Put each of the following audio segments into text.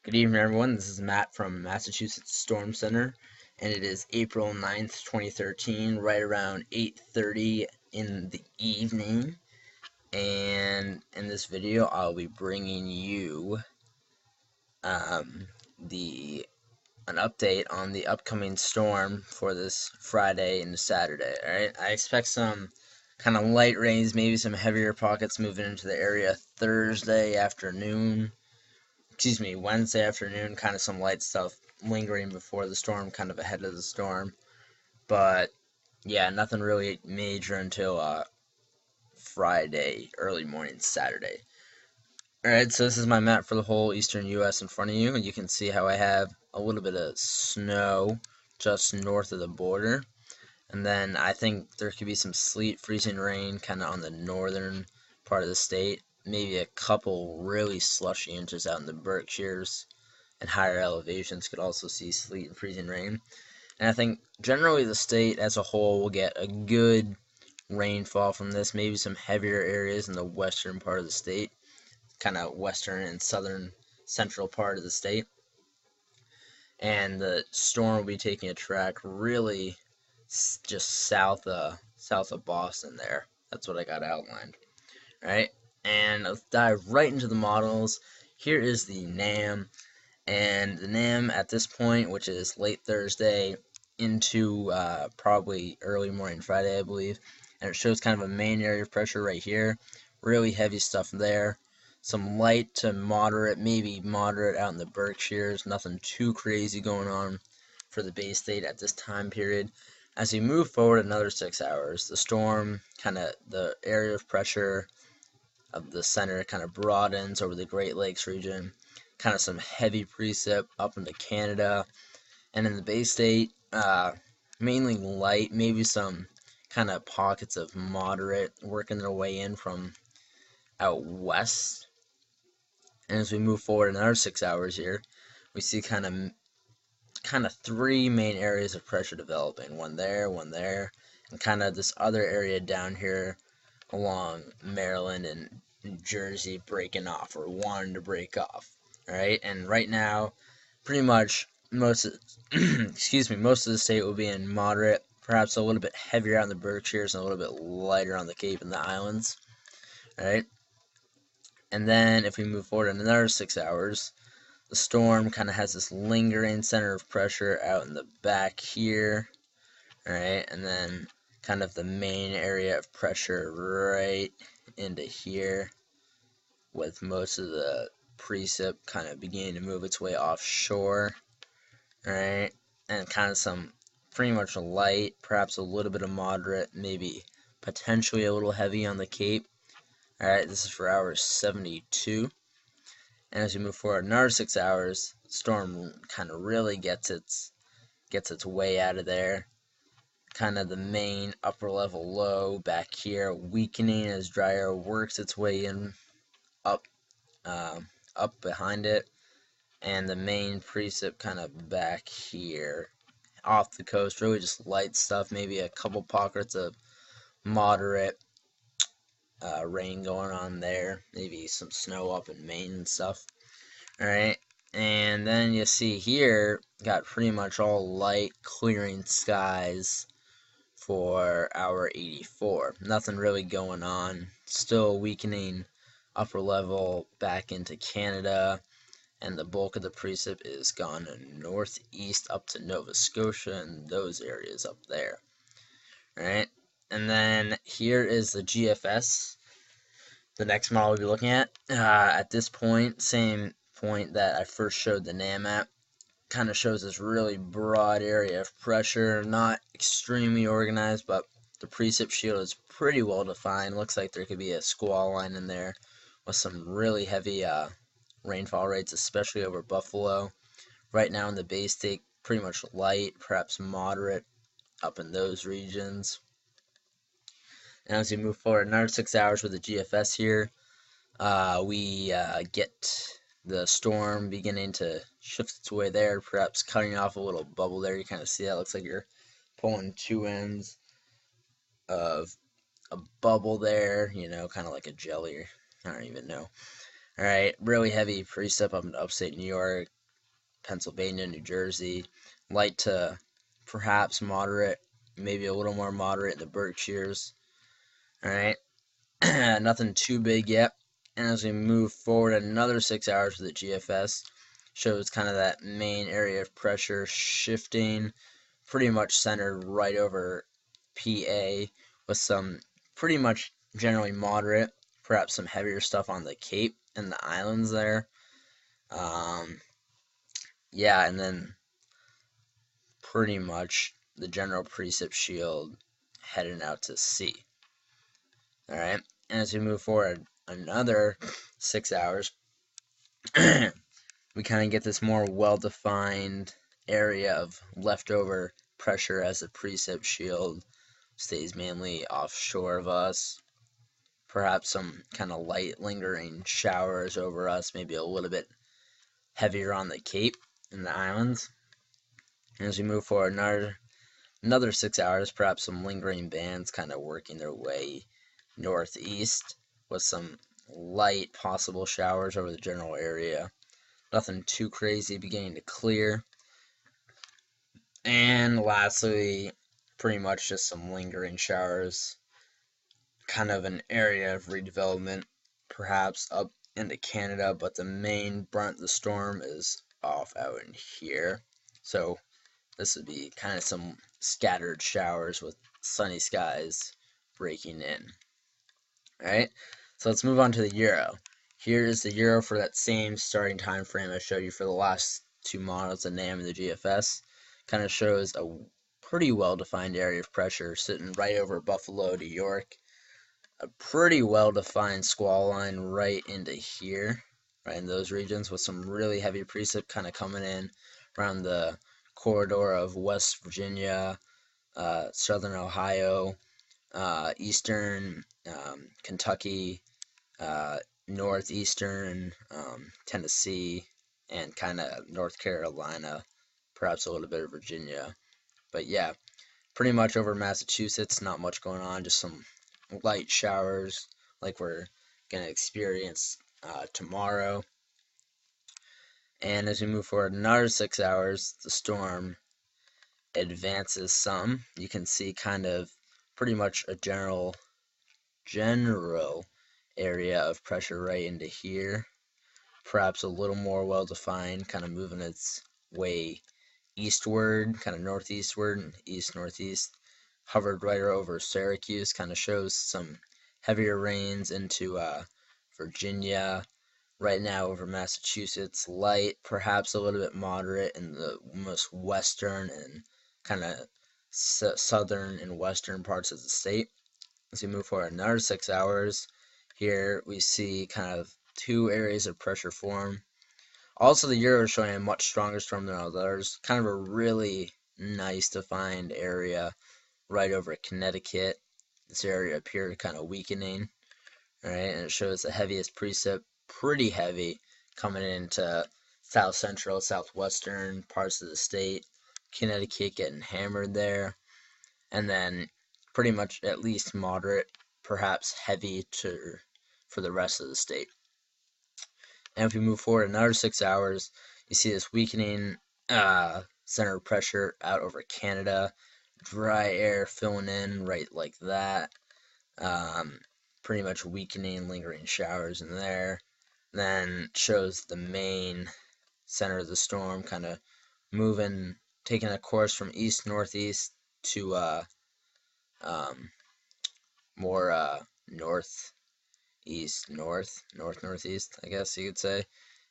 Good evening, everyone. This is Matt from Massachusetts Storm Center, and it is April 9th, 2013, right around 8:30 in the evening. And in this video, I'll be bringing you um, the an update on the upcoming storm for this Friday and Saturday. All right, I expect some kind of light rains, maybe some heavier pockets moving into the area Thursday afternoon. Excuse me, Wednesday afternoon, kind of some light stuff lingering before the storm, kind of ahead of the storm. But yeah, nothing really major until Friday, early morning, Saturday. Alright, so this is my map for the whole eastern U.S. in front of you, and you can see how I have a little bit of snow just north of the border. And then I think there could be some sleet, freezing rain kind of on the northern part of the state. Maybe a couple really slushy inches out in the Berkshires and higher elevations could also see sleet and freezing rain. And I think generally the state as a whole will get a good rainfall from this, maybe some heavier areas in the western part of the state, kind of western and southern central part of the state. And the storm will be taking a track really just south of Boston there. That's what I got outlined. All right, and let's dive right into the models. Here is the NAM. And the NAM at this point, which is late Thursday into probably early morning Friday, I believe, and it shows kind of a main area of pressure right here. Really heavy stuff there. Some light to moderate, maybe moderate out in the Berkshires. Nothing too crazy going on for the Bay State at this time period. As we move forward another 6 hours, the storm, kind of the area of pressure of the center kind of broadens over the Great Lakes region. Kind of some heavy precip up into Canada, and in the Bay State, mainly light, maybe some kind of pockets of moderate working their way in from out west. And as we move forward another 6 hours here, we see kind of three main areas of pressure developing. One there, and kind of this other area down here along Maryland and New Jersey breaking off or wanting to break off. All right, and right now, pretty much most of, most of the state will be in moderate, perhaps a little bit heavier on the Berkshires and a little bit lighter on the Cape and the islands. All right, and then if we move forward in another 6 hours, the storm kind of has this lingering center of pressure out in the back here. All right, and then kind of the main area of pressure right into here, with most of the precip kind of beginning to move its way offshore. Alright, and kind of some pretty much light, perhaps a little bit of moderate, maybe potentially a little heavy on the Cape. Alright, this is for hour 72. And as we move forward another 6 hours, the storm kind of really gets its way out of there. Kind of the main upper level low back here, weakening as dry air works its way in up up behind it, and the main precip kind of back here off the coast. Really just light stuff, maybe a couple pockets of moderate rain going on there, maybe some snow up in Maine and stuff. Alright, and then you see here, got pretty much all light clearing skies for hour 84. Nothing really going on. Still weakening upper level back into Canada, and the bulk of the precip is gone northeast up to Nova Scotia and those areas up there. Alright, and then here is the GFS, the next model we'll be looking at. At this point, same point that I first showed the NAM at, kind of shows this really broad area of pressure, not extremely organized, but the precip shield is pretty well defined. Looks like there could be a squall line in there with some really heavy rainfall rates, especially over Buffalo. Right now in the Bay State, pretty much light, perhaps moderate up in those regions. And as we move forward another 6 hours with the GFS here, we get the storm beginning to shift its way there, perhaps cutting off a little bubble there. You kind of see that. Looks like you're pulling two ends of a bubble there, kind of like a jelly. I don't even know. Alright, really heavy precip up in upstate New York, Pennsylvania, New Jersey. Light to perhaps moderate, maybe a little more moderate in the Berkshires. Alright, nothing too big yet. And as we move forward another 6 hours for the GFS, shows kind of that main area of pressure shifting pretty much centered right over PA with some pretty much generally moderate, perhaps some heavier stuff on the Cape and the islands there. Yeah, and then pretty much the general precip shield heading out to sea. Alright, and as we move forward another 6 hours, we kind of get this more well-defined area of leftover pressure as the precip shield stays mainly offshore of us. Perhaps some kind of light lingering showers over us, maybe a little bit heavier on the Cape and the islands. And as we move forward another 6 hours, perhaps some lingering bands kind of working their way northeast with some light possible showers over the general area. Nothing too crazy, beginning to clear. And lastly, pretty much just some lingering showers. Kind of an area of redevelopment, perhaps up into Canada, but the main brunt of the storm is off out in here. So this would be kind of some scattered showers with sunny skies breaking in. Alright, so let's move on to the euro. Here is the euro for that same starting time frame I showed you for the last two models, the NAM and the GFS. Kind of shows a pretty well-defined area of pressure sitting right over Buffalo, New York. A pretty well-defined squall line right into here, right in those regions, with some really heavy precip kind of coming in around the corridor of West Virginia, Southern Ohio, Eastern Kentucky, Northeastern Tennessee, and kind of North Carolina, perhaps a little bit of Virginia. But yeah, pretty much over Massachusetts, not much going on, just some light showers like we're going to experience tomorrow. And as we move forward another 6 hours, the storm advances some. You can see kind of pretty much a general area of pressure right into here. Perhaps a little more well-defined, kind of moving its way eastward, kind of northeastward and east-northeast. Hovered right over Syracuse, kind of shows some heavier rains into Virginia. Right now over Massachusetts, light, perhaps a little bit moderate in the most western and kind of southern and western parts of the state. As we move forward another 6 hours, here we see kind of two areas of pressure form. Also, the euro is showing a much stronger storm than others. Kind of a really nice defined area right over Connecticut. This area up here kind of weakening, right? And it shows the heaviest precip, pretty heavy, coming into south central, southwestern parts of the state. Connecticut getting hammered there, and then pretty much at least moderate, perhaps heavy for the rest of the state. And if we move forward another 6 hours, you see this weakening center of pressure out over Canada. Dry air filling in right like that. Pretty much weakening, lingering showers in there. Then shows the main center of the storm kind of moving, taking a course from east-northeast to more northeast, I guess you could say.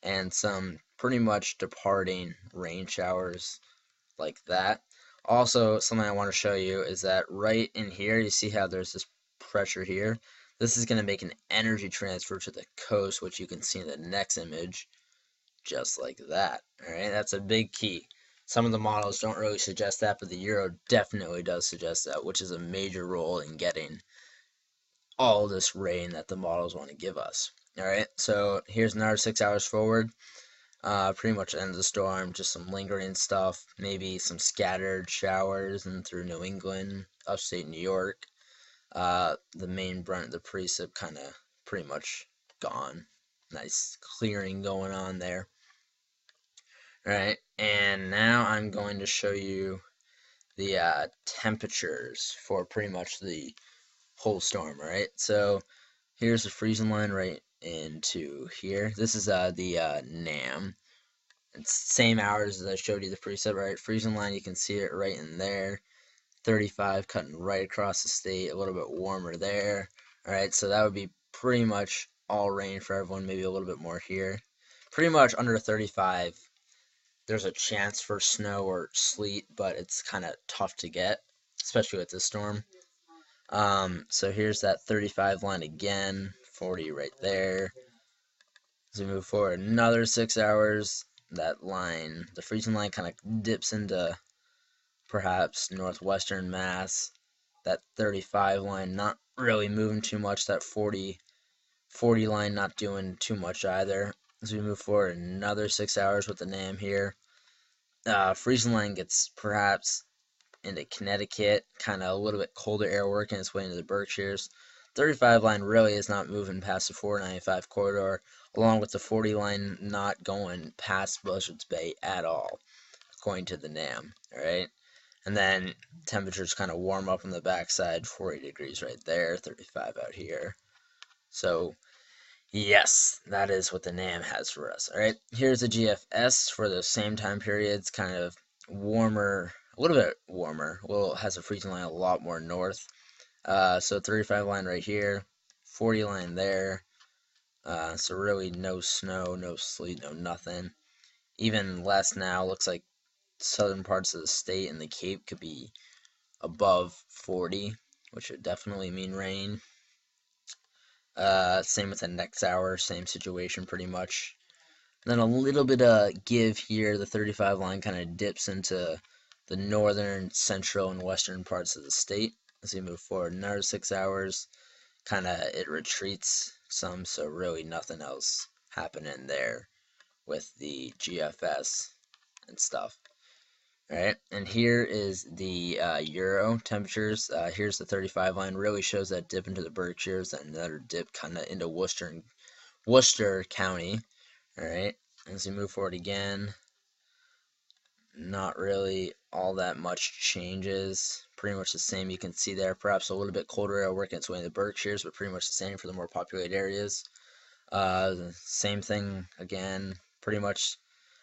And some pretty much departing rain showers like that. Also, something I want to show you is that right in here, you see how there's this pressure here? This is going to make an energy transfer to the coast, which you can see in the next image, just like that. Alright, that's a big key. Some of the models don't really suggest that, but the Euro definitely does suggest that, which is a major role in getting all this rain that the models want to give us. Alright, so here's another 6 hours forward. Pretty much end of the storm, just some lingering stuff, maybe some scattered showers and through New England, upstate New York. The main brunt of the precip kind of pretty much gone. Nice clearing going on there. Alright, and now I'm going to show you the temperatures for pretty much the whole storm. Alright, so here's the freezing line right into here. This is the NAM. It's same hours as I showed you the preset, right? Freezing line, you can see it right in there. 35 cutting right across the state, a little bit warmer there. Alright, so that would be pretty much all rain for everyone, maybe a little bit more here. Pretty much under 35, there's a chance for snow or sleet, but it's kind of tough to get, especially with this storm. So here's that 35 line again, 40 right there. As we move forward another 6 hours, that line, the freezing line, kind of dips into perhaps northwestern Mass. That 35 line not really moving too much. That 40 line not doing too much either. As we move forward another 6 hours with the NAM here, freezing line gets perhaps into Connecticut, kind of a little bit colder air working its way into the Berkshires. 35 line really is not moving past the 495 corridor, along with the 40 line not going past Buzzards Bay at all, according to the NAM. Alright, and then temperatures kind of warm up on the backside, 40 degrees right there, 35 out here. So yes, that is what the NAM has for us. Alright, here's the GFS for the same time periods, kind of warmer, a little bit warmer. Well, it has a freezing line a lot more north. So 35 line right here, 40 line there. So really no snow, no sleet, no nothing. Even less now. Looks like southern parts of the state and the Cape could be above 40, which would definitely mean rain. Same with the next hour, same situation pretty much. Then a little bit of give here. The 35 line kind of dips into the northern, central, and western parts of the state. As we move forward another 6 hours, kind of it retreats some, so really nothing else happening there with the GFS and stuff. Alright, and here is the Euro temperatures. Here's the 35 line, really shows that dip into the Berkshires, and another dip kind of into Worcester County. Alright, as we move forward again, not really all that much changes. Pretty much the same you can see there. Perhaps a little bit colder air working its way in the Berkshires, but pretty much the same for the more populated areas. Same thing again, pretty much.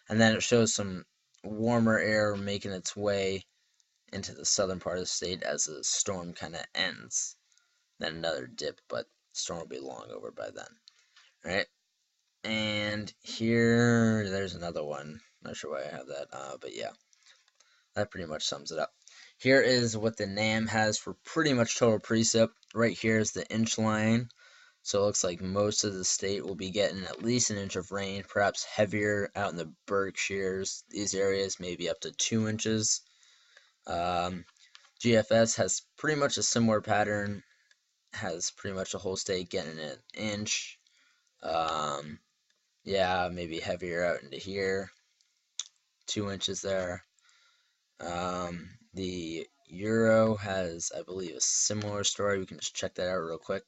And then it shows some warmer air making its way into the southern part of the state as the storm kind of ends. Then another dip, but the storm will be long over by then. Alright, and here, there's another one. Not sure why I have that, but yeah, that pretty much sums it up. Here is what the NAM has for pretty much total precip. Right here is the inch line. So it looks like most of the state will be getting at least an inch of rain, perhaps heavier out in the Berkshires. These areas maybe up to 2 inches. GFS has pretty much a similar pattern, has pretty much the whole state getting an inch. Yeah, maybe heavier out into here, 2 inches there. The Euro has, I believe, a similar story. We can just check that out real quick.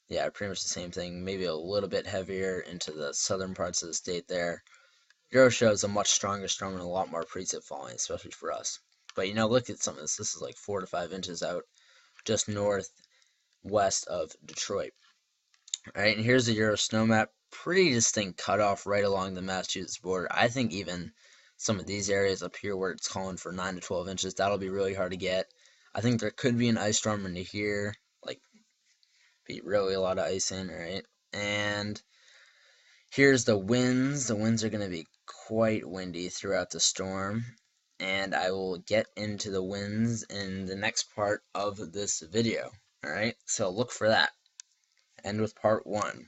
Yeah, pretty much the same thing, maybe a little bit heavier into the southern parts of the state there. Euro shows a much stronger storm and a lot more precip falling, especially for us. But you know, look at some of this. This is like 4 to 5 inches out, just northwest of Detroit. Alright, and here's the Euro snow map. Pretty distinct cutoff right along the Massachusetts border. I think even some of these areas up here where it's calling for 9 to 12 inches, that'll be really hard to get. I think there could be an ice storm into here, like be really a lot of ice in, right? And here's the winds. The winds are going to be quite windy throughout the storm, and I will get into the winds in the next part of this video. Alright, so look for that. End with part 1.